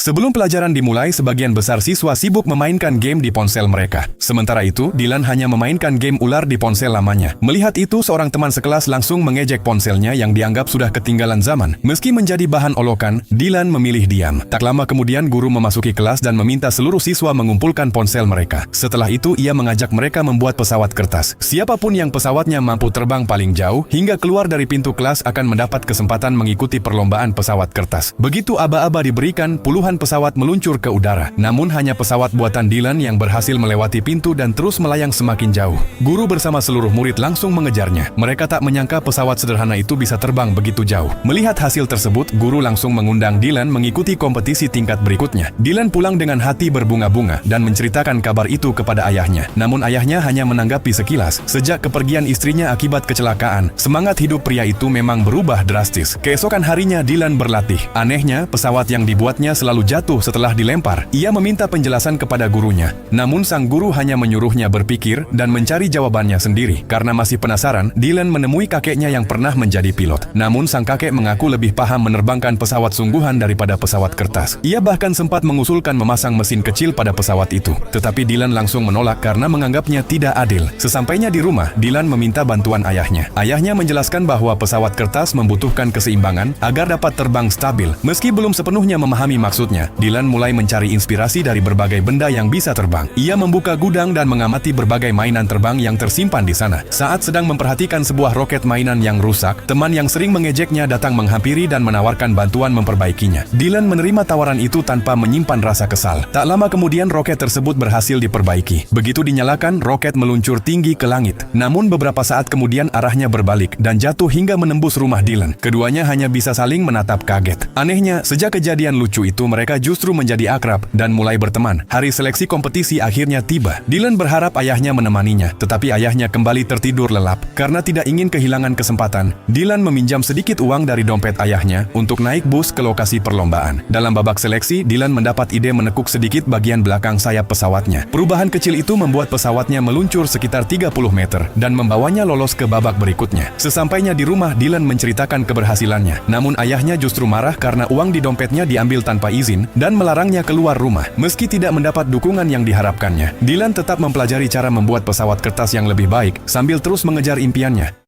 Sebelum pelajaran dimulai, sebagian besar siswa sibuk memainkan game di ponsel mereka. Sementara itu, Dylan hanya memainkan game ular di ponsel lamanya. Melihat itu, seorang teman sekelas langsung mengejek ponselnya yang dianggap sudah ketinggalan zaman. Meski menjadi bahan olokan, Dylan memilih diam. Tak lama kemudian, guru memasuki kelas dan meminta seluruh siswa mengumpulkan ponsel mereka. Setelah itu, ia mengajak mereka membuat pesawat kertas. Siapapun yang pesawatnya mampu terbang paling jauh hingga keluar dari pintu kelas akan mendapat kesempatan mengikuti perlombaan pesawat kertas. Begitu aba-aba diberikan, puluhan pesawat meluncur ke udara. Namun hanya pesawat buatan Dylan yang berhasil melewati pintu dan terus melayang semakin jauh. Guru bersama seluruh murid langsung mengejarnya. Mereka tak menyangka pesawat sederhana itu bisa terbang begitu jauh. Melihat hasil tersebut, guru langsung mengundang Dylan mengikuti kompetisi tingkat berikutnya. Dylan pulang dengan hati berbunga-bunga dan menceritakan kabar itu kepada ayahnya. Namun ayahnya hanya menanggapi sekilas. Sejak kepergian istrinya akibat kecelakaan, semangat hidup pria itu memang berubah drastis. Keesokan harinya Dylan berlatih. Anehnya, pesawat yang dibuatnya selalu jatuh setelah dilempar. Ia meminta penjelasan kepada gurunya. Namun sang guru hanya menyuruhnya berpikir dan mencari jawabannya sendiri. Karena masih penasaran, Dylan menemui kakeknya yang pernah menjadi pilot. Namun sang kakek mengaku lebih paham menerbangkan pesawat sungguhan daripada pesawat kertas. Ia bahkan sempat mengusulkan memasang mesin kecil pada pesawat itu. Tetapi Dylan langsung menolak karena menganggapnya tidak adil. Sesampainya di rumah, Dylan meminta bantuan ayahnya. Ayahnya menjelaskan bahwa pesawat kertas membutuhkan keseimbangan agar dapat terbang stabil. Meski belum sepenuhnya memahami maksudnya, Dylan mulai mencari inspirasi dari berbagai benda yang bisa terbang. Ia membuka gudang dan mengamati berbagai mainan terbang yang tersimpan di sana. Saat sedang memperhatikan sebuah roket mainan yang rusak, teman yang sering mengejeknya datang menghampiri dan menawarkan bantuan memperbaikinya. Dylan menerima tawaran itu tanpa menyimpan rasa kesal. Tak lama kemudian roket tersebut berhasil diperbaiki. Begitu dinyalakan, roket meluncur tinggi ke langit. Namun beberapa saat kemudian arahnya berbalik dan jatuh hingga menembus rumah Dylan. Keduanya hanya bisa saling menatap kaget. Anehnya, sejak kejadian lucu itu mereka justru menjadi akrab dan mulai berteman. Hari seleksi kompetisi akhirnya tiba. Dylan berharap ayahnya menemaninya, tetapi ayahnya kembali tertidur lelap. Karena tidak ingin kehilangan kesempatan, Dylan meminjam sedikit uang dari dompet ayahnya untuk naik bus ke lokasi perlombaan. Dalam babak seleksi, Dylan mendapat ide menekuk sedikit bagian belakang sayap pesawatnya. Perubahan kecil itu membuat pesawatnya meluncur sekitar 30 meter dan membawanya lolos ke babak berikutnya. Sesampainya di rumah, Dylan menceritakan keberhasilannya. Namun ayahnya justru marah karena uang di dompetnya diambil tanpa izin dan melarangnya keluar rumah. Meski tidak mendapat dukungan yang diharapkannya, Dylan tetap mempelajari cara membuat pesawat kertas yang lebih baik sambil terus mengejar impiannya.